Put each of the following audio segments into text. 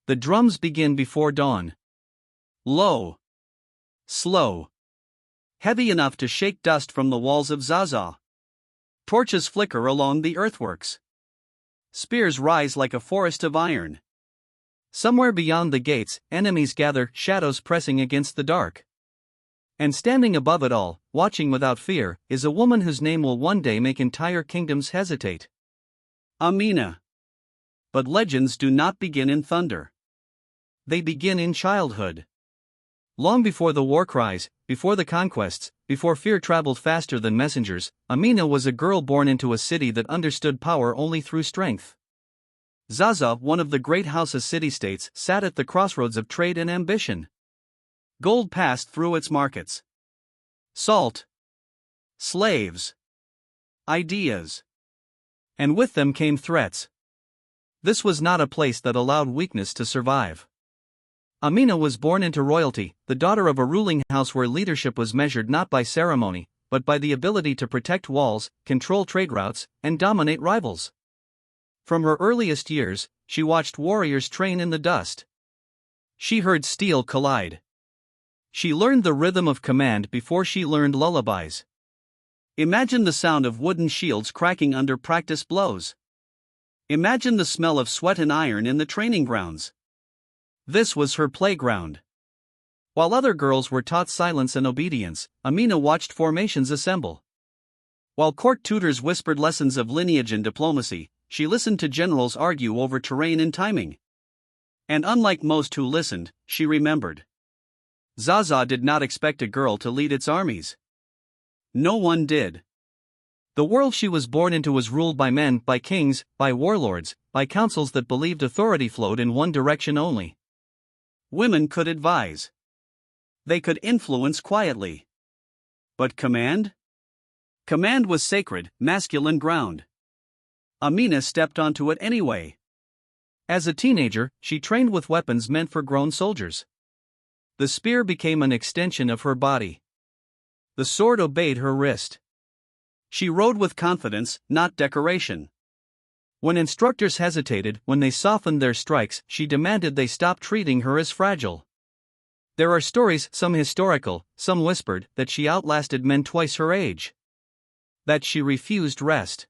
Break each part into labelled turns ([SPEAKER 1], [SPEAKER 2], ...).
[SPEAKER 1] The drums begin before dawn. Low. Slow. Heavy enough to shake dust from the walls of Zazzau. Torches flicker along the earthworks. Spears rise like a forest of iron. Somewhere beyond the gates, enemies gather, shadows pressing against the dark. And standing above it all, watching without fear, is a woman whose name will one day make entire kingdoms hesitate. Amina. But legends do not begin in thunder. They begin in childhood. Long before the war cries, before the conquests, before fear traveled faster than messengers, Amina was a girl born into a city that understood power only through strength. Zazzau, one of the great houses city-states, sat at the crossroads of trade and ambition. Gold passed through its markets. Salt. Slaves. Ideas. And with them came threats. This was not a place that allowed weakness to survive. Amina was born into royalty, the daughter of a ruling house where leadership was measured not by ceremony, but by the ability to protect walls, control trade routes, and dominate rivals. From her earliest years, she watched warriors train in the dust. She heard steel collide. She learned the rhythm of command before she learned lullabies. Imagine the sound of wooden shields cracking under practice blows. Imagine the smell of sweat and iron in the training grounds. This was her playground. While other girls were taught silence and obedience, Amina watched formations assemble. While court tutors whispered lessons of lineage and diplomacy, she listened to generals argue over terrain and timing. And unlike most who listened, she remembered. Zazzau did not expect a girl to lead its armies. No one did. The world she was born into was ruled by men, by kings, by warlords, by councils that believed authority flowed in one direction only. Women could advise. They could influence quietly. But command? Command was sacred, masculine ground. Amina stepped onto it anyway. As a teenager, she trained with weapons meant for grown soldiers. The spear became an extension of her body. The sword obeyed her wrist. She rode with confidence, not decoration. When instructors hesitated, when they softened their strikes, she demanded they stop treating her as fragile. There are stories, some historical, some whispered, that she outlasted men twice her age. That she refused rest.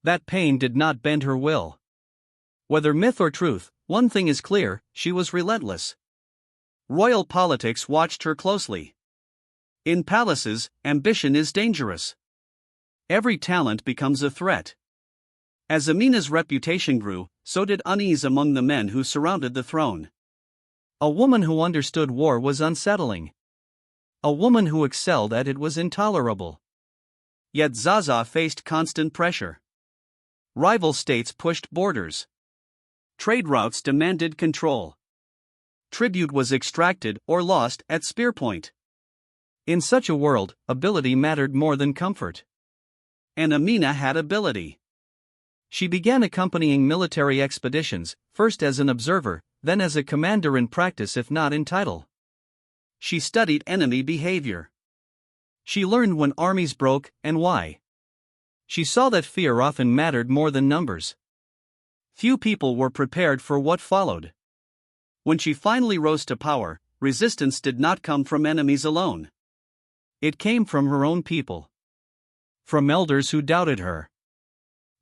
[SPEAKER 1] That pain did not bend her will. Whether myth or truth, one thing is clear, she was relentless. Royal politics watched her closely. In palaces, ambition is dangerous. Every talent becomes a threat. As Amina's reputation grew, so did unease among the men who surrounded the throne. A woman who understood war was unsettling. A woman who excelled at it was intolerable. Yet Zazzau faced constant pressure. Rival states pushed borders. Trade routes demanded control. Tribute was extracted or lost at spear point. In such a world, ability mattered more than comfort. And Amina had ability. She began accompanying military expeditions, first as an observer, then as a commander in practice if not in title. She studied enemy behavior. She learned when armies broke and why. She saw that fear often mattered more than numbers. Few people were prepared for what followed. When she finally rose to power, resistance did not come from enemies alone. It came from her own people. From elders who doubted her.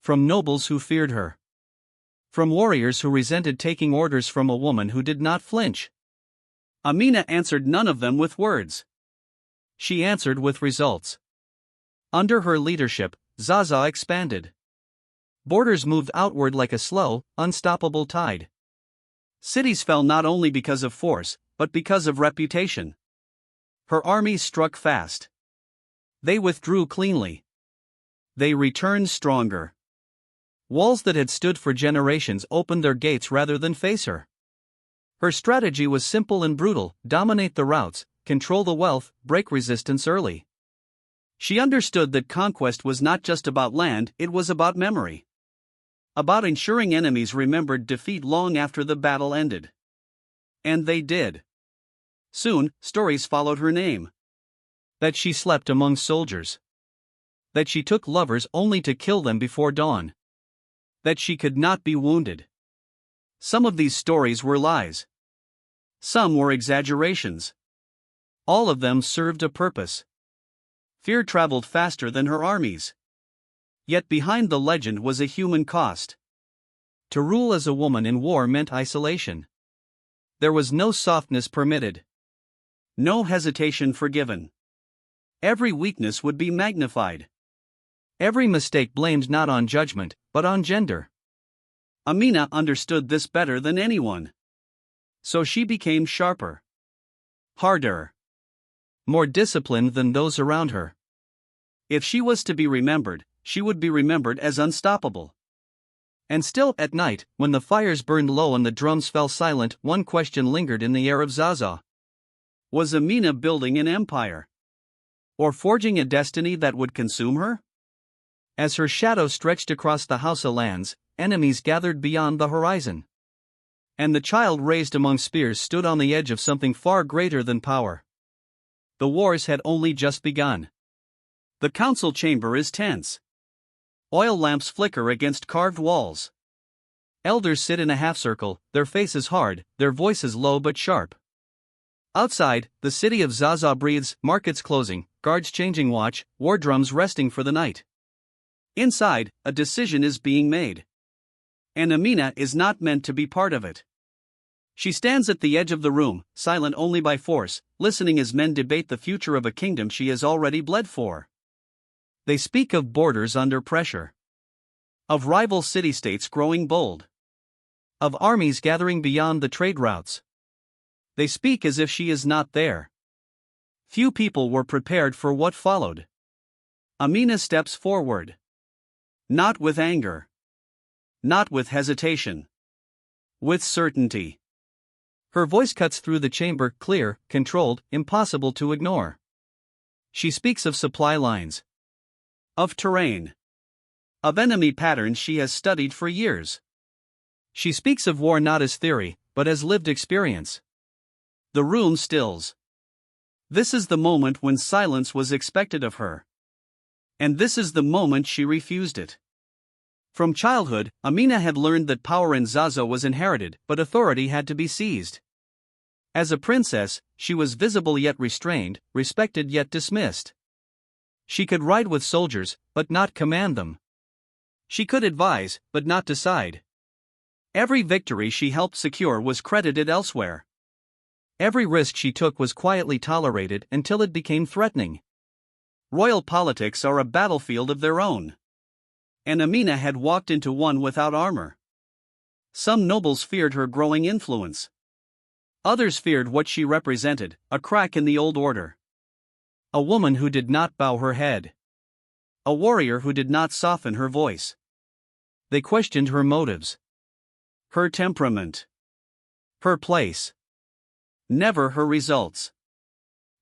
[SPEAKER 1] From nobles who feared her. From warriors who resented taking orders from a woman who did not flinch. Amina answered none of them with words. She answered with results. Under her leadership, Zazzau expanded. Borders moved outward like a slow, unstoppable tide. Cities fell not only because of force, but because of reputation. Her armies struck fast. They withdrew cleanly. They returned stronger. Walls that had stood for generations opened their gates rather than face her. Her strategy was simple and brutal: dominate the routes, control the wealth, break resistance early. She understood that conquest was not just about land, it was about memory. About ensuring enemies remembered defeat long after the battle ended. And they did. Soon, stories followed her name. That she slept among soldiers. That she took lovers only to kill them before dawn. That she could not be wounded. Some of these stories were lies. Some were exaggerations. All of them served a purpose. Fear traveled faster than her armies. Yet behind the legend was a human cost. To rule as a woman in war meant isolation. There was no softness permitted. No hesitation forgiven. Every weakness would be magnified. Every mistake blamed not on judgment, but on gender. Amina understood this better than anyone. So she became sharper, harder, more disciplined than those around her. If she was to be remembered, she would be remembered as unstoppable. And still, at night, when the fires burned low and the drums fell silent, one question lingered in the air of Zazzau. Was Amina building an empire? Or forging a destiny that would consume her? As her shadow stretched across the Hausa lands, enemies gathered beyond the horizon. And the child raised among spears stood on the edge of something far greater than power. The wars had only just begun. The council chamber is tense. Oil lamps flicker against carved walls. Elders sit in a half-circle, their faces hard, their voices low but sharp. Outside, the city of Zazzau breathes, markets closing, guards changing watch, war drums resting for the night. Inside, a decision is being made. And Amina is not meant to be part of it. She stands at the edge of the room, silent only by force, listening as men debate the future of a kingdom she has already bled for. They speak of borders under pressure. Of rival city-states growing bold. Of armies gathering beyond the trade routes. They speak as if she is not there. Few people were prepared for what followed. Amina steps forward. Not with anger. Not with hesitation. With certainty. Her voice cuts through the chamber, clear, controlled, impossible to ignore. She speaks of supply lines. Of terrain. Of enemy patterns she has studied for years. She speaks of war not as theory, but as lived experience. The room stills. This is the moment when silence was expected of her. And this is the moment she refused it. From childhood, Amina had learned that power in Zazzau was inherited, but authority had to be seized. As a princess, she was visible yet restrained, respected yet dismissed. She could ride with soldiers, but not command them. She could advise, but not decide. Every victory she helped secure was credited elsewhere. Every risk she took was quietly tolerated until it became threatening. Royal politics are a battlefield of their own. And Amina had walked into one without armor. Some nobles feared her growing influence. Others feared what she represented, a crack in the old order. A woman who did not bow her head. A warrior who did not soften her voice. They questioned her motives. Her temperament. Her place. Never her results.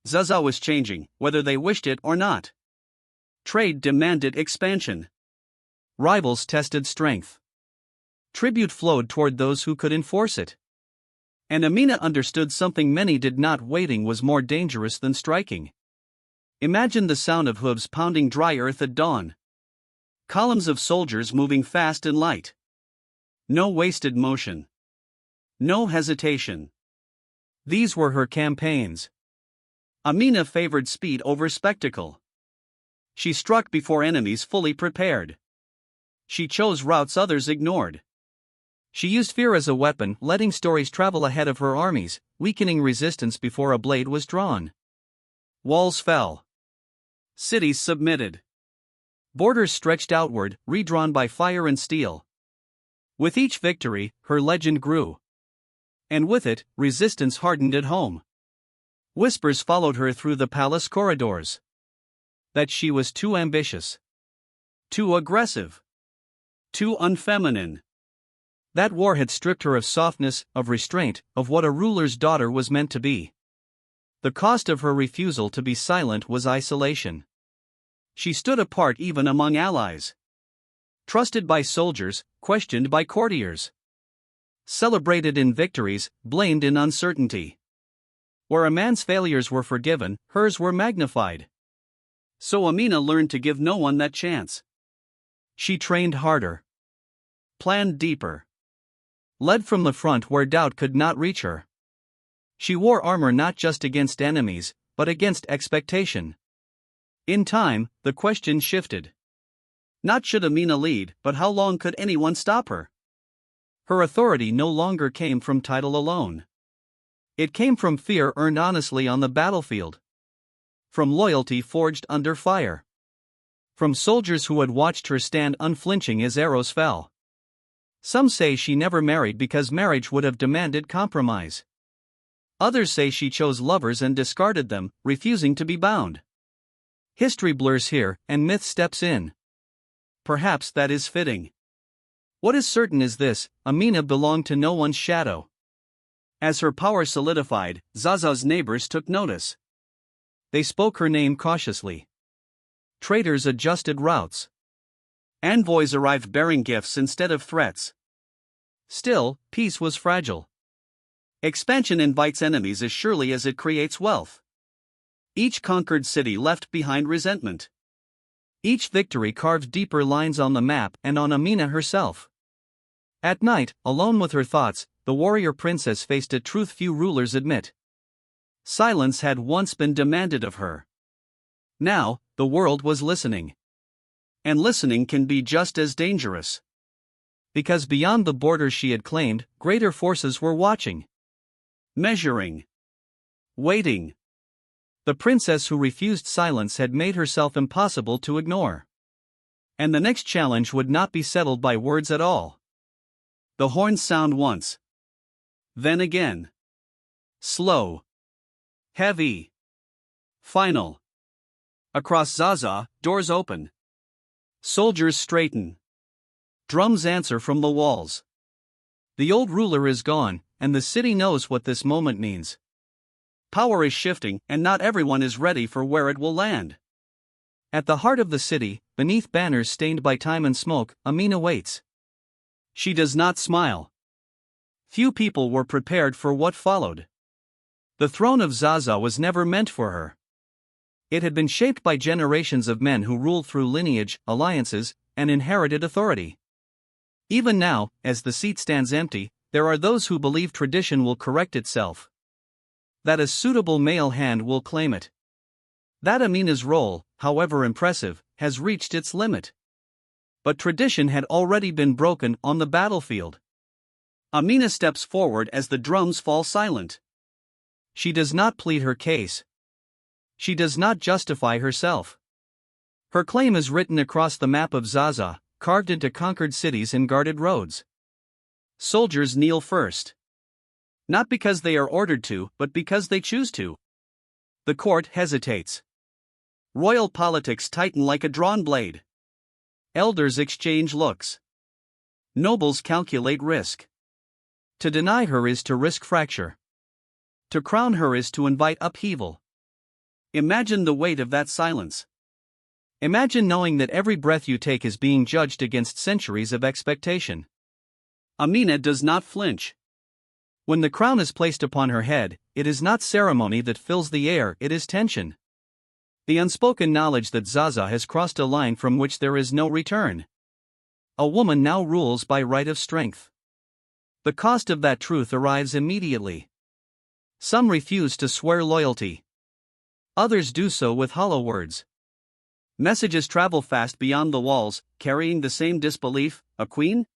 [SPEAKER 1] Zazzau was changing, whether they wished it or not. Trade demanded expansion. Rivals tested strength. Tribute flowed toward those who could enforce it. And Amina understood something many did not: waiting was more dangerous than striking. Imagine the sound of hooves pounding dry earth at dawn. Columns of soldiers moving fast and light. No wasted motion. No hesitation. These were her campaigns. Amina favored speed over spectacle. She struck before enemies fully prepared. She chose routes others ignored. She used fear as a weapon, letting stories travel ahead of her armies, weakening resistance before a blade was drawn. Walls fell. Cities submitted. Borders stretched outward, redrawn by fire and steel. With each victory, her legend grew. And with it, resistance hardened at home. Whispers followed her through the palace corridors. That she was too ambitious. Too aggressive. Too unfeminine. That war had stripped her of softness, of restraint, of what a ruler's daughter was meant to be. The cost of her refusal to be silent was isolation. She stood apart even among allies. Trusted by soldiers, questioned by courtiers. Celebrated in victories, blamed in uncertainty. Where a man's failures were forgiven, hers were magnified. So Amina learned to give no one that chance. She trained harder. Planned deeper. led from the front where doubt could not reach her. She wore armor not just against enemies, but against expectation. In time, the question shifted. Not should Amina lead, but how long could anyone stop her? Her authority no longer came from title alone. It came from fear earned honestly on the battlefield. From loyalty forged under fire. From soldiers who had watched her stand unflinching as arrows fell. Some say she never married because marriage would have demanded compromise. Others say she chose lovers and discarded them, refusing to be bound. History blurs here, and myth steps in. Perhaps that is fitting. What is certain is this: Amina belonged to no one's shadow. As her power solidified, Zazzau's neighbors took notice. They spoke her name cautiously. Traders adjusted routes. Envoys arrived bearing gifts instead of threats. Still, peace was fragile. Expansion invites enemies as surely as it creates wealth. Each conquered city left behind resentment. Each victory carved deeper lines on the map and on Amina herself. At night, alone with her thoughts, the warrior princess faced a truth few rulers admit. Silence had once been demanded of her. Now, the world was listening. And listening can be just as dangerous. Because beyond the borders she had claimed, greater forces were watching. Measuring. Waiting. The princess who refused silence had made herself impossible to ignore. And the next challenge would not be settled by words at all. The horns sound once. Then again. Slow. Heavy. Final. Across Zazzau, doors open. Soldiers straighten. Drums answer from the walls. The old ruler is gone, and the city knows what this moment means. Power is shifting, and not everyone is ready for where it will land. At the heart of the city, beneath banners stained by time and smoke, Amina waits. She does not smile. Few people were prepared for what followed. The throne of Zazzau was never meant for her. It had been shaped by generations of men who ruled through lineage, alliances, and inherited authority. Even now, as the seat stands empty, there are those who believe tradition will correct itself. That a suitable male hand will claim it. That Amina's role, however impressive, has reached its limit. But tradition had already been broken on the battlefield. Amina steps forward as the drums fall silent. She does not plead her case. She does not justify herself. Her claim is written across the map of Zazzau, carved into conquered cities and guarded roads. Soldiers kneel first. Not because they are ordered to, but because they choose to. The court hesitates. Royal politics tighten like a drawn blade. Elders exchange looks. Nobles calculate risk. To deny her is to risk fracture. To crown her is to invite upheaval. Imagine the weight of that silence. Imagine knowing that every breath you take is being judged against centuries of expectation. Amina does not flinch. When the crown is placed upon her head, it is not ceremony that fills the air, it is tension. The unspoken knowledge that Zazzau has crossed a line from which there is no return. A woman now rules by right of strength. The cost of that truth arrives immediately. Some refuse to swear loyalty. Others do so with hollow words. Messages travel fast beyond the walls, carrying the same disbelief: a queen?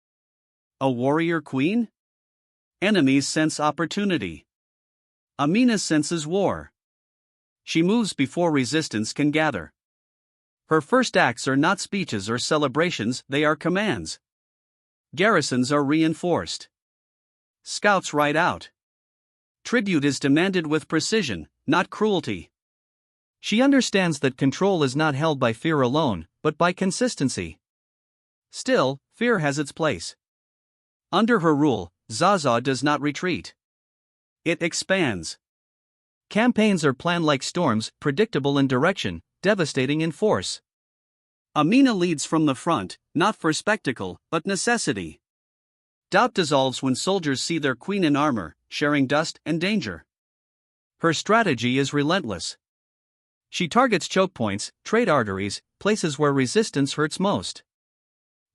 [SPEAKER 1] A warrior queen? Enemies sense opportunity. Amina senses war. She moves before resistance can gather. Her first acts are not speeches or celebrations, they are commands. Garrisons are reinforced. Scouts ride out. Tribute is demanded with precision, not cruelty. She understands that control is not held by fear alone, but by consistency. Still, fear has its place. Under her rule, Zazzau does not retreat. It expands. Campaigns are planned like storms, predictable in direction, devastating in force. Amina leads from the front, not for spectacle, but necessity. Doubt dissolves when soldiers see their queen in armor, sharing dust and danger. Her strategy is relentless. She targets choke points, trade arteries, places where resistance hurts most.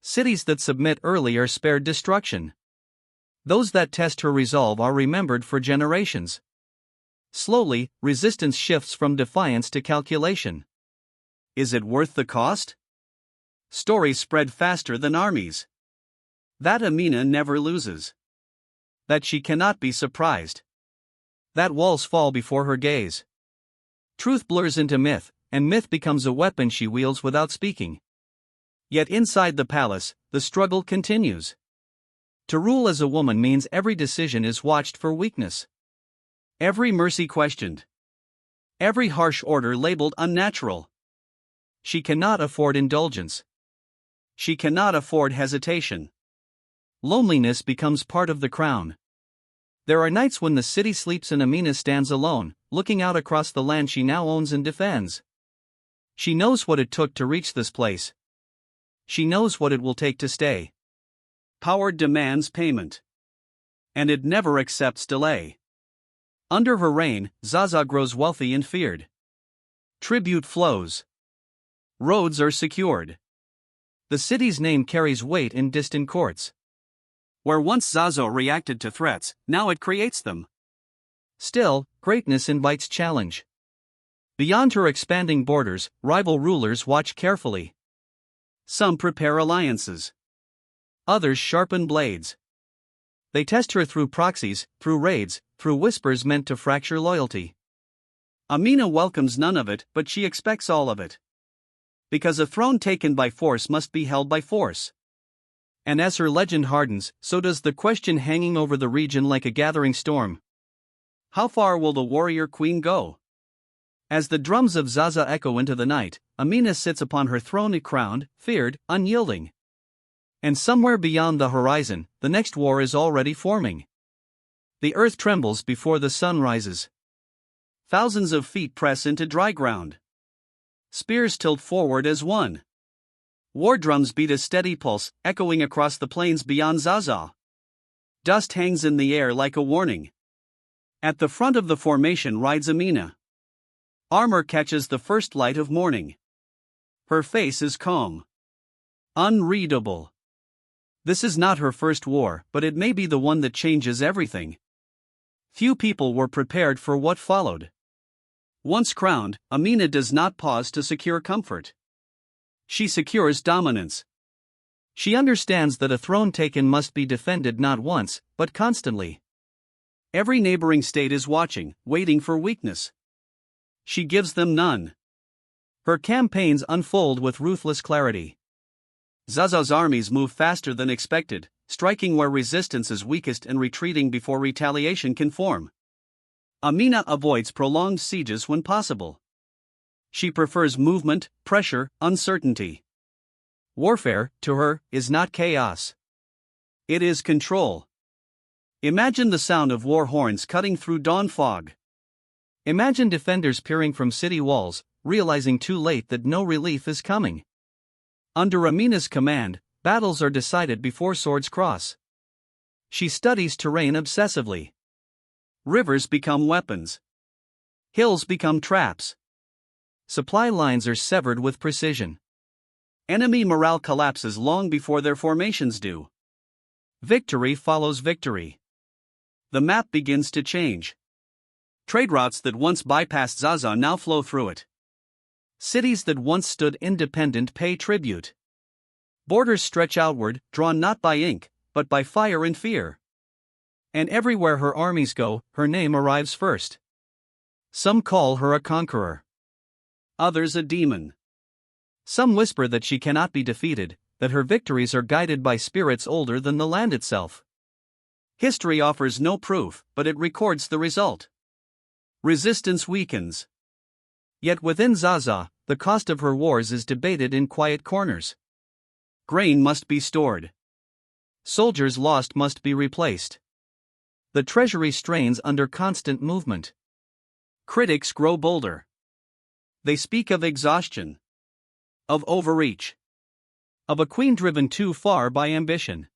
[SPEAKER 1] Cities that submit early are spared destruction. Those that test her resolve are remembered for generations. Slowly, resistance shifts from defiance to calculation. Is it worth the cost? Stories spread faster than armies. That Amina never loses. That she cannot be surprised. That walls fall before her gaze. Truth blurs into myth, and myth becomes a weapon she wields without speaking. Yet inside the palace, the struggle continues. To rule as a woman means every decision is watched for weakness. Every mercy questioned. Every harsh order labeled unnatural. She cannot afford indulgence. She cannot afford hesitation. Loneliness becomes part of the crown. There are nights when the city sleeps and Amina stands alone, looking out across the land she now owns and defends. She knows what it took to reach this place. She knows what it will take to stay. Power demands payment. And it never accepts delay. Under her reign, Zazzau grows wealthy and feared. Tribute flows. Roads are secured. The city's name carries weight in distant courts. Where once Zazzau reacted to threats, now it creates them. Still, greatness invites challenge. Beyond her expanding borders, rival rulers watch carefully. Some prepare alliances. Others sharpen blades. They test her through proxies, through raids, through whispers meant to fracture loyalty. Amina welcomes none of it, but she expects all of it. Because a throne taken by force must be held by force. And as her legend hardens, so does the question hanging over the region like a gathering storm. How far will the warrior queen go? As the drums of Zazzau echo into the night, Amina sits upon her throne crowned, feared, unyielding. And somewhere beyond the horizon, the next war is already forming. The earth trembles before the sun rises. Thousands of feet press into dry ground. Spears tilt forward as one. War drums beat a steady pulse, echoing across the plains beyond Zazzau. Dust hangs in the air like a warning. At the front of the formation rides Amina. Armor catches the first light of morning. Her face is calm. Unreadable. This is not her first war, but it may be the one that changes everything. Few people were prepared for what followed. Once crowned, Amina does not pause to secure comfort. She secures dominance. She understands that a throne taken must be defended not once, but constantly. Every neighboring state is watching, waiting for weakness. She gives them none. Her campaigns unfold with ruthless clarity. Zazzau's armies move faster than expected, striking where resistance is weakest and retreating before retaliation can form. Amina avoids prolonged sieges when possible. She prefers movement, pressure, uncertainty. Warfare, to her, is not chaos. It is control. Imagine the sound of war horns cutting through dawn fog. Imagine defenders peering from city walls, realizing too late that no relief is coming. Under Amina's command, battles are decided before swords cross. She studies terrain obsessively. Rivers become weapons. Hills become traps. Supply lines are severed with precision. Enemy morale collapses long before their formations do. Victory follows victory. The map begins to change. Trade routes that once bypassed Zazzau now flow through it. Cities that once stood independent pay tribute. Borders stretch outward, drawn not by ink, but by fire and fear. And everywhere her armies go, her name arrives first. Some call her a conqueror. Others a demon. Some whisper that she cannot be defeated, that her victories are guided by spirits older than the land itself. History offers no proof, but it records the result. Resistance weakens. Yet within Zazzau, the cost of her wars is debated in quiet corners. Grain must be stored. Soldiers lost must be replaced. The treasury strains under constant movement. Critics grow bolder. They speak of exhaustion. Of overreach. Of a queen driven too far by ambition.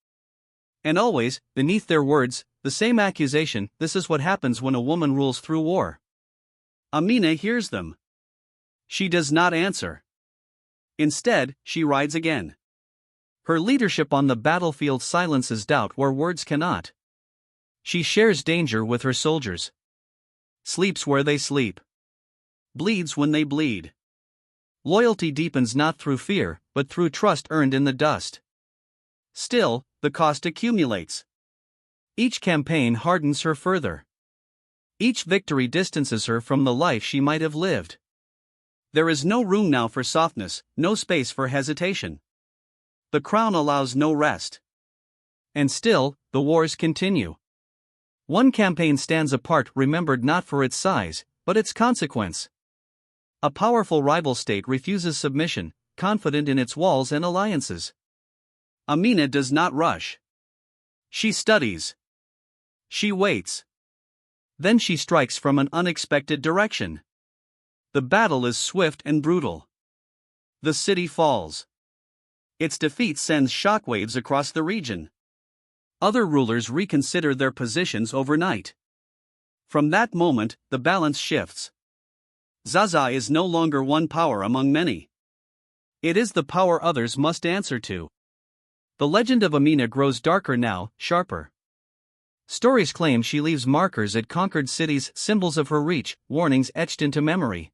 [SPEAKER 1] And always, beneath their words, the same accusation: this is what happens when a woman rules through war. Amina hears them. She does not answer. Instead, she rides again. Her leadership on the battlefield silences doubt where words cannot. She shares danger with her soldiers. Sleeps where they sleep. Bleeds when they bleed. Loyalty deepens not through fear, but through trust earned in the dust. Still, the cost accumulates. Each campaign hardens her further. Each victory distances her from the life she might have lived. There is no room now for softness, no space for hesitation. The crown allows no rest. And still, the wars continue. One campaign stands apart, remembered not for its size, but its consequence. A powerful rival state refuses submission, confident in its walls and alliances. Amina does not rush. She studies. She waits. Then she strikes from an unexpected direction. The battle is swift and brutal. The city falls. Its defeat sends shockwaves across the region. Other rulers reconsider their positions overnight. From that moment, the balance shifts. Zazzau is no longer one power among many. It is the power others must answer to. The legend of Amina grows darker now, sharper. Stories claim she leaves markers at conquered cities, symbols of her reach, warnings etched into memory.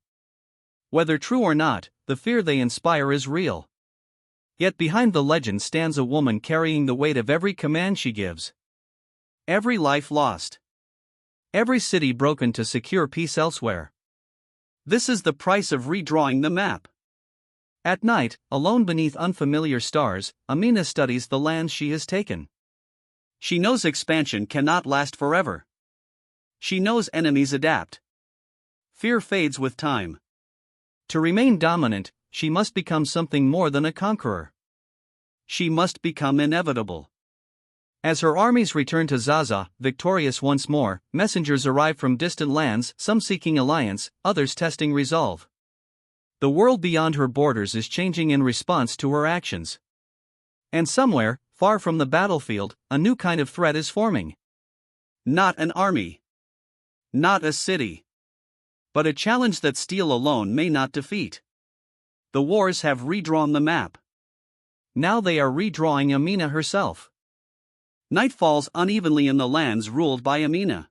[SPEAKER 1] Whether true or not, the fear they inspire is real. Yet behind the legend stands a woman carrying the weight of every command she gives. Every life lost. Every city broken to secure peace elsewhere. This is the price of redrawing the map. At night, alone beneath unfamiliar stars, Amina studies the lands she has taken. She knows expansion cannot last forever. She knows enemies adapt. Fear fades with time. To remain dominant, she must become something more than a conqueror. She must become inevitable. As her armies return to Zazzau, victorious once more, messengers arrive from distant lands, some seeking alliance, others testing resolve. The world beyond her borders is changing in response to her actions. And somewhere, far from the battlefield, a new kind of threat is forming. Not an army. Not a city. But a challenge that steel alone may not defeat. The wars have redrawn the map. Now they are redrawing Amina herself. Night falls unevenly in the lands ruled by Amina.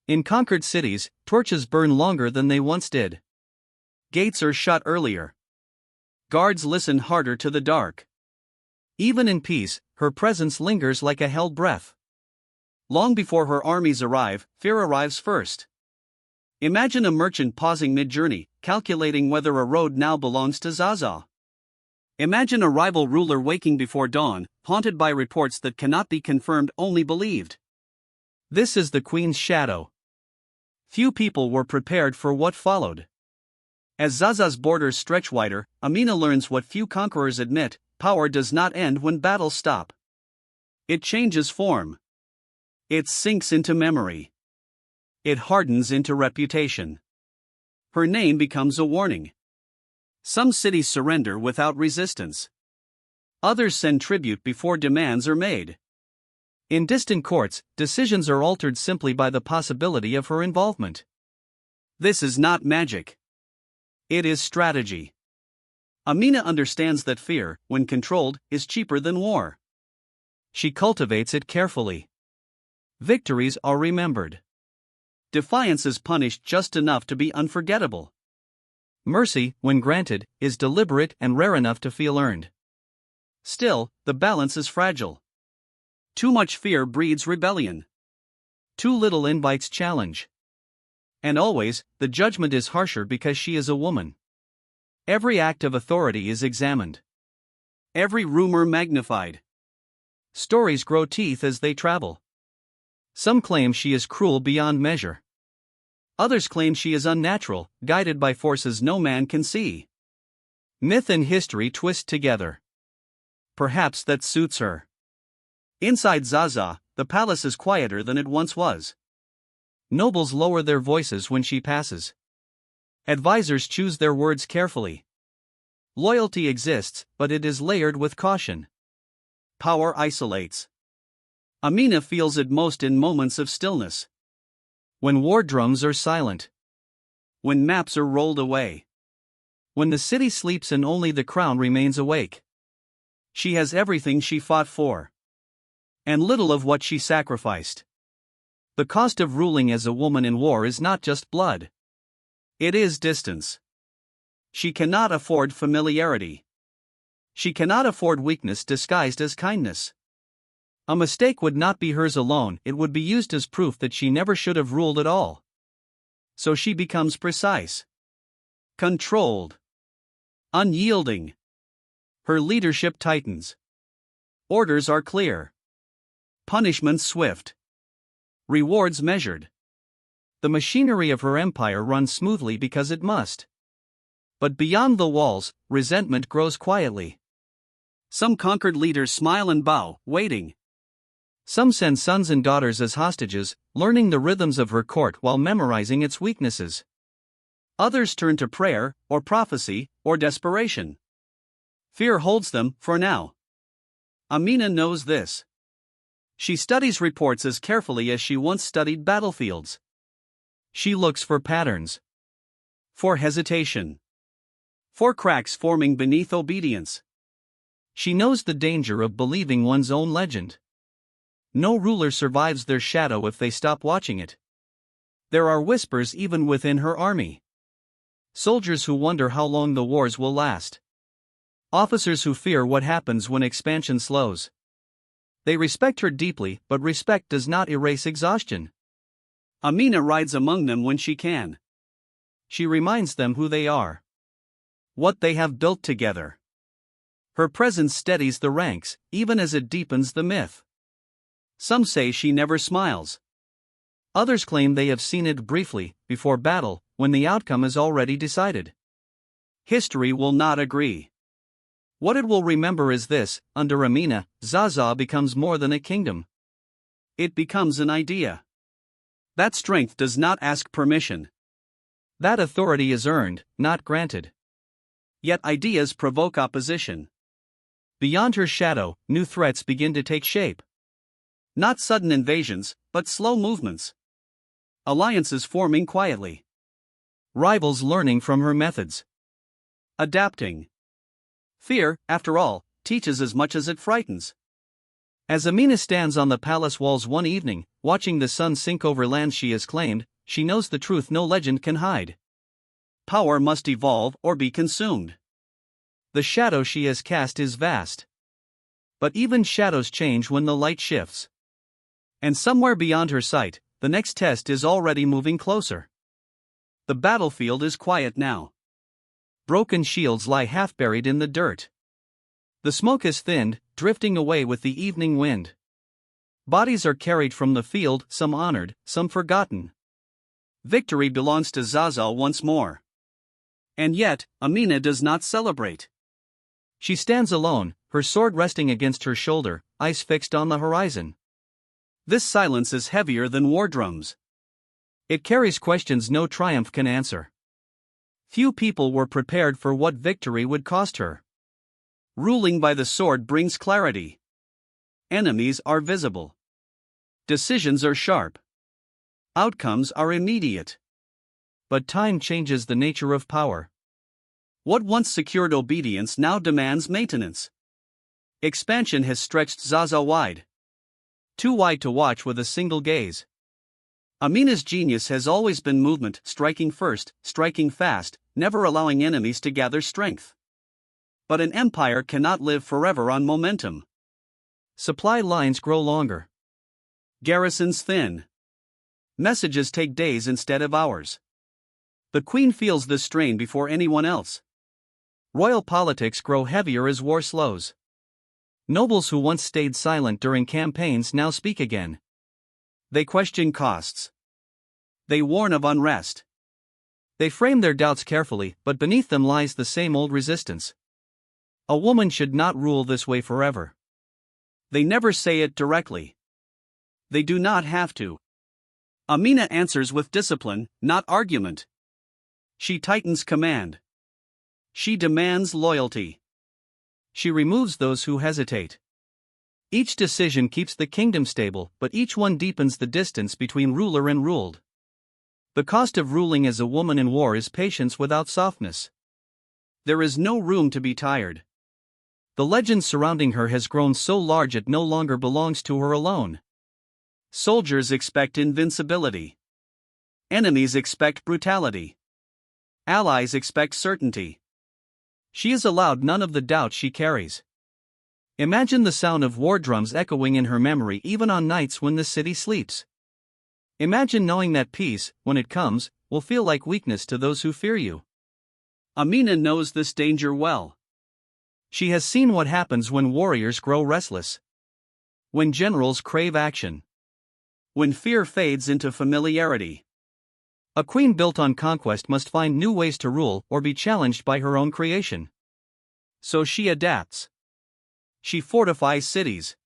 [SPEAKER 1] In conquered cities, torches burn longer than they once did. Gates are shut earlier. Guards listen harder to the dark. Even in peace, her presence lingers like a held breath. Long before her armies arrive, fear arrives first. Imagine a merchant pausing mid-journey, calculating whether a road now belongs to Zazzau. Imagine a rival ruler waking before dawn, haunted by reports that cannot be confirmed, only believed. This is the Queen's shadow. Few people were prepared for what followed. As Zazzau's borders stretch wider, Amina learns what few conquerors admit: power does not end when battles stop. It changes form. It sinks into memory. It hardens into reputation. Her name becomes a warning. Some cities surrender without resistance. Others send tribute before demands are made. In distant courts, decisions are altered simply by the possibility of her involvement. This is not magic. It is strategy. Amina understands that fear, when controlled, is cheaper than war. She cultivates it carefully. Victories are remembered. Defiance is punished just enough to be unforgettable. Mercy, when granted, is deliberate and rare enough to feel earned. Still, the balance is fragile. Too much fear breeds rebellion. Too little invites challenge. And always, the judgment is harsher because she is a woman. Every act of authority is examined. Every rumor magnified. Stories grow teeth as they travel. Some claim she is cruel beyond measure. Others claim she is unnatural, guided by forces no man can see. Myth and history twist together. Perhaps that suits her. Inside Zazzau, the palace is quieter than it once was. Nobles lower their voices when she passes. Advisors choose their words carefully. Loyalty exists, but it is layered with caution. Power isolates. Amina feels it most in moments of stillness. When war drums are silent. When maps are rolled away. When the city sleeps and only the crown remains awake. She has everything she fought for. And little of what she sacrificed. The cost of ruling as a woman in war is not just blood. It is distance. She cannot afford familiarity. She cannot afford weakness disguised as kindness. A mistake would not be hers alone, it would be used as proof that she never should have ruled at all. So she becomes precise, controlled, unyielding. Her leadership tightens. Orders are clear. Punishments swift. Rewards measured. The machinery of her empire runs smoothly because it must. But beyond the walls, resentment grows quietly. Some conquered leaders smile and bow, waiting. Some send sons and daughters as hostages, learning the rhythms of her court while memorizing its weaknesses. Others turn to prayer, or prophecy, or desperation. Fear holds them, for now. Amina knows this. She studies reports as carefully as she once studied battlefields. She looks for patterns. For hesitation. For cracks forming beneath obedience. She knows the danger of believing one's own legend. No ruler survives their shadow if they stop watching it. There are whispers even within her army. Soldiers who wonder how long the wars will last. Officers who fear what happens when expansion slows. They respect her deeply, but respect does not erase exhaustion. Amina rides among them when she can. She reminds them who they are. What they have built together. Her presence steadies the ranks, even as it deepens the myth. Some say she never smiles. Others claim they have seen it briefly, before battle, when the outcome is already decided. History will not agree. What it will remember is this: under Amina, Zazzau becomes more than a kingdom. It becomes an idea. That strength does not ask permission. That authority is earned, not granted. Yet ideas provoke opposition. Beyond her shadow, new threats begin to take shape. Not sudden invasions, but slow movements. Alliances forming quietly. Rivals learning from her methods. Adapting. Fear, after all, teaches as much as it frightens. As Amina stands on the palace walls one evening, watching the sun sink over lands she has claimed, she knows the truth no legend can hide. Power must evolve or be consumed. The shadow she has cast is vast. But even shadows change when the light shifts. And somewhere beyond her sight, the next test is already moving closer. The battlefield is quiet now. Broken shields lie half buried in the dirt. The smoke has thinned, drifting away with the evening wind. Bodies are carried from the field, some honored, some forgotten. Victory belongs to Zazzau once more. And yet, Amina does not celebrate. She stands alone, her sword resting against her shoulder, eyes fixed on the horizon. This silence is heavier than war drums. It carries questions no triumph can answer. Few people were prepared for what victory would cost her. Ruling by the sword brings clarity. Enemies are visible. Decisions are sharp. Outcomes are immediate. But time changes the nature of power. What once secured obedience now demands maintenance. Expansion has stretched Zazzau wide. Too wide to watch with a single gaze. Amina's genius has always been movement, striking first, striking fast, never allowing enemies to gather strength. But an empire cannot live forever on momentum. Supply lines grow longer. Garrisons thin. Messages take days instead of hours. The queen feels this strain before anyone else. Royal politics grow heavier as war slows. Nobles who once stayed silent during campaigns now speak again. They question costs. They warn of unrest. They frame their doubts carefully, but beneath them lies the same old resistance. A woman should not rule this way forever. They never say it directly. They do not have to. Amina answers with discipline, not argument. She tightens command. She demands loyalty. She removes those who hesitate. Each decision keeps the kingdom stable, but each one deepens the distance between ruler and ruled. The cost of ruling as a woman in war is patience without softness. There is no room to be tired. The legend surrounding her has grown so large it no longer belongs to her alone. Soldiers expect invincibility. Enemies expect brutality. Allies expect certainty. She is allowed none of the doubt she carries. Imagine the sound of war drums echoing in her memory even on nights when the city sleeps. Imagine knowing that peace, when it comes, will feel like weakness to those who fear you. Amina knows this danger well. She has seen what happens when warriors grow restless. When generals crave action. When fear fades into familiarity. A queen built on conquest must find new ways to rule or be challenged by her own creation. So she adapts. She fortifies cities.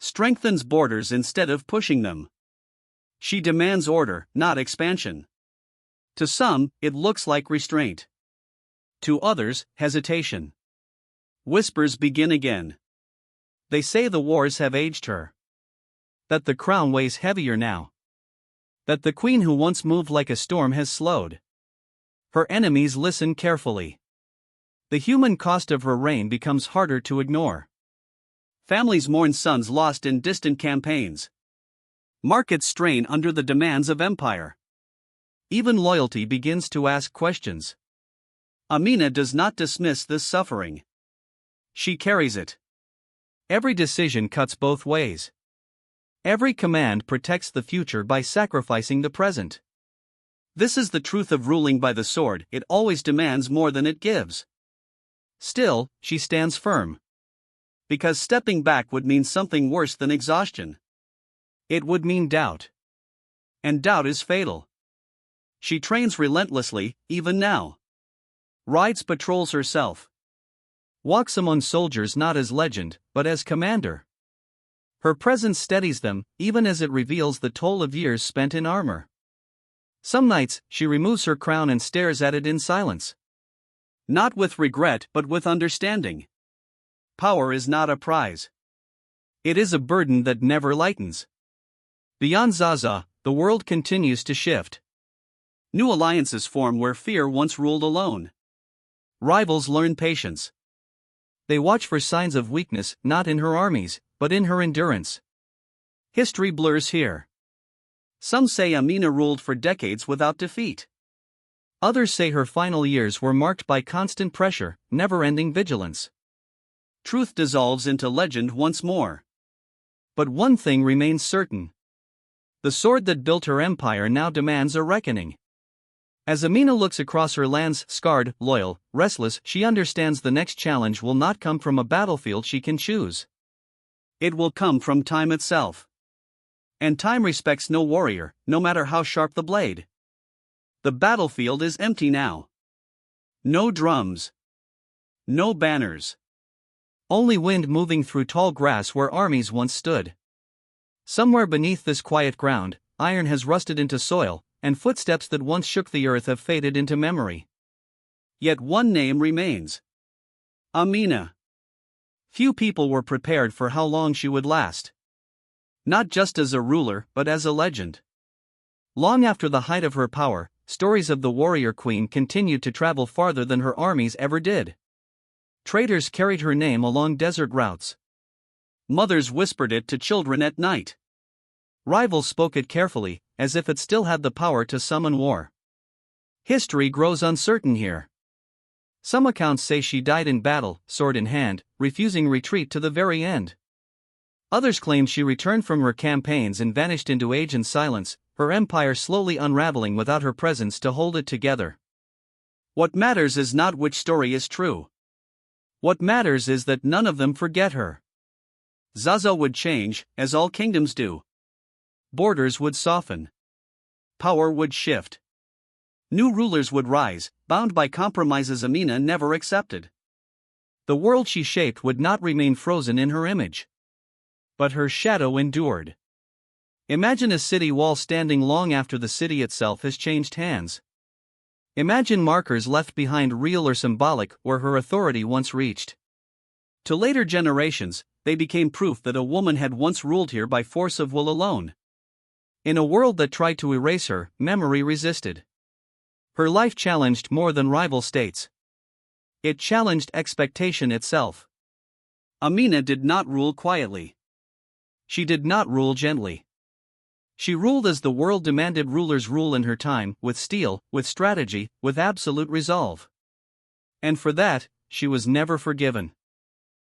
[SPEAKER 1] Strengthens borders instead of pushing them. She demands order, not expansion. To some, it looks like restraint. To others, hesitation. Whispers begin again. They say the wars have aged her. That the crown weighs heavier now. That the queen who once moved like a storm has slowed. Her enemies listen carefully. The human cost of her reign becomes harder to ignore. Families mourn sons lost in distant campaigns. Markets strain under the demands of empire. Even loyalty begins to ask questions. Amina does not dismiss this suffering. She carries it. Every decision cuts both ways. Every command protects the future by sacrificing the present. This is the truth of ruling by the sword, it always demands more than it gives. Still, she stands firm. Because stepping back would mean something worse than exhaustion. It would mean doubt. And doubt is fatal. She trains relentlessly, even now. Rides patrols herself. Walks among soldiers not as legend, but as commander. Her presence steadies them, even as it reveals the toll of years spent in armor. Some nights, she removes her crown and stares at it in silence. Not with regret, but with understanding. Power is not a prize. It is a burden that never lightens. Beyond Zazzau, the world continues to shift. New alliances form where fear once ruled alone. Rivals learn patience. They watch for signs of weakness, not in her armies, but in her endurance. History blurs here. Some say Amina ruled for decades without defeat. Others say her final years were marked by constant pressure, never-ending vigilance. Truth dissolves into legend once more. But one thing remains certain. The sword that built her empire now demands a reckoning. As Amina looks across her lands, scarred, loyal, restless, she understands the next challenge will not come from a battlefield she can choose. It will come from time itself. And time respects no warrior, no matter how sharp the blade. The battlefield is empty now. No drums. No banners. Only wind moving through tall grass where armies once stood. Somewhere beneath this quiet ground, iron has rusted into soil, and footsteps that once shook the earth have faded into memory. Yet one name remains. Amina. Few people were prepared for how long she would last. Not just as a ruler, but as a legend. Long after the height of her power, stories of the warrior queen continued to travel farther than her armies ever did. Traders carried her name along desert routes. Mothers whispered it to children at night. Rivals spoke it carefully, as if it still had the power to summon war. History grows uncertain here. Some accounts say she died in battle, sword in hand, refusing retreat to the very end. Others claim she returned from her campaigns and vanished into age and silence, her empire slowly unraveling without her presence to hold it together. What matters is not which story is true. What matters is that none of them forget her. Zazzau would change, as all kingdoms do. Borders would soften. Power would shift. New rulers would rise, bound by compromises Amina never accepted. The world she shaped would not remain frozen in her image. But her shadow endured. Imagine a city wall standing long after the city itself has changed hands. Imagine markers left behind, real or symbolic, where her authority once reached. To later generations, they became proof that a woman had once ruled here by force of will alone. In a world that tried to erase her, memory resisted. Her life challenged more than rival states. It challenged expectation itself. Amina did not rule quietly. She did not rule gently. She ruled as the world demanded rulers rule in her time, with steel, with strategy, with absolute resolve. And for that, she was never forgiven.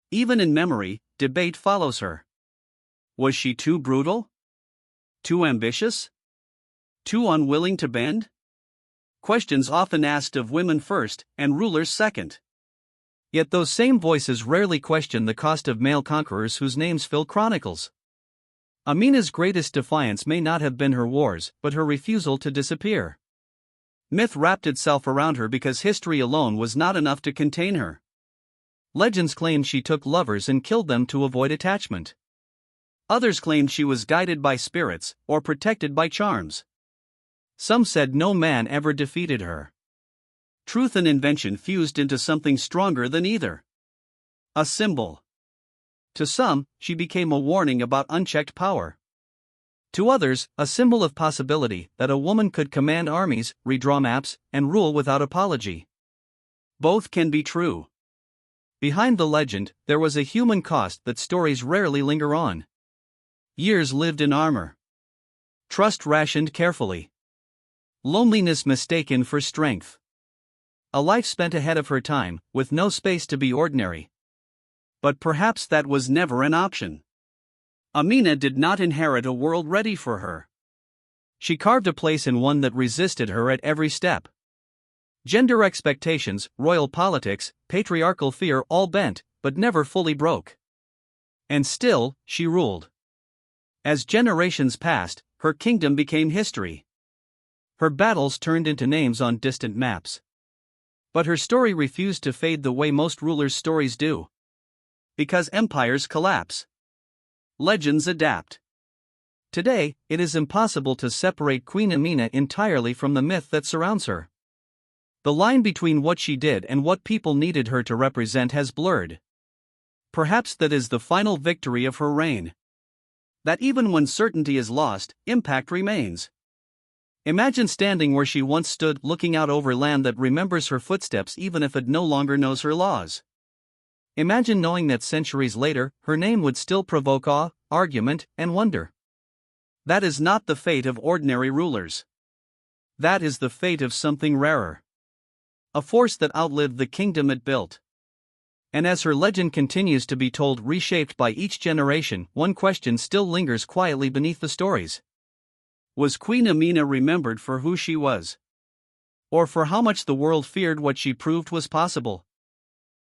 [SPEAKER 1] Even in memory, debate follows her. Was she too brutal? Too ambitious? Too unwilling to bend? Questions often asked of women first, and rulers second. Yet those same voices rarely question the cost of male conquerors whose names fill chronicles. Amina's greatest defiance may not have been her wars, but her refusal to disappear. Myth wrapped itself around her because history alone was not enough to contain her. Legends claimed she took lovers and killed them to avoid attachment. Others claimed she was guided by spirits, or protected by charms. Some said no man ever defeated her. Truth and invention fused into something stronger than either. A symbol. To some, she became a warning about unchecked power. To others, a symbol of possibility that a woman could command armies, redraw maps, and rule without apology. Both can be true. Behind the legend, there was a human cost that stories rarely linger on. Years lived in armor. Trust rationed carefully. Loneliness mistaken for strength. A life spent ahead of her time, with no space to be ordinary. But perhaps that was never an option. Amina did not inherit a world ready for her. She carved a place in one that resisted her at every step. Gender expectations, royal politics, patriarchal fear all bent, but never fully broke. And still, she ruled. As generations passed, her kingdom became history. Her battles turned into names on distant maps. But her story refused to fade the way most rulers' stories do. Because empires collapse. Legends adapt. Today, it is impossible to separate Queen Amina entirely from the myth that surrounds her. The line between what she did and what people needed her to represent has blurred. Perhaps that is the final victory of her reign. That even when certainty is lost, impact remains. Imagine standing where she once stood, looking out over land that remembers her footsteps even if it no longer knows her laws. Imagine knowing that centuries later, her name would still provoke awe, argument, and wonder. That is not the fate of ordinary rulers. That is the fate of something rarer. A force that outlived the kingdom it built. And as her legend continues to be told, reshaped by each generation, one question still lingers quietly beneath the stories. Was Queen Amina remembered for who she was? Or for how much the world feared what she proved was possible?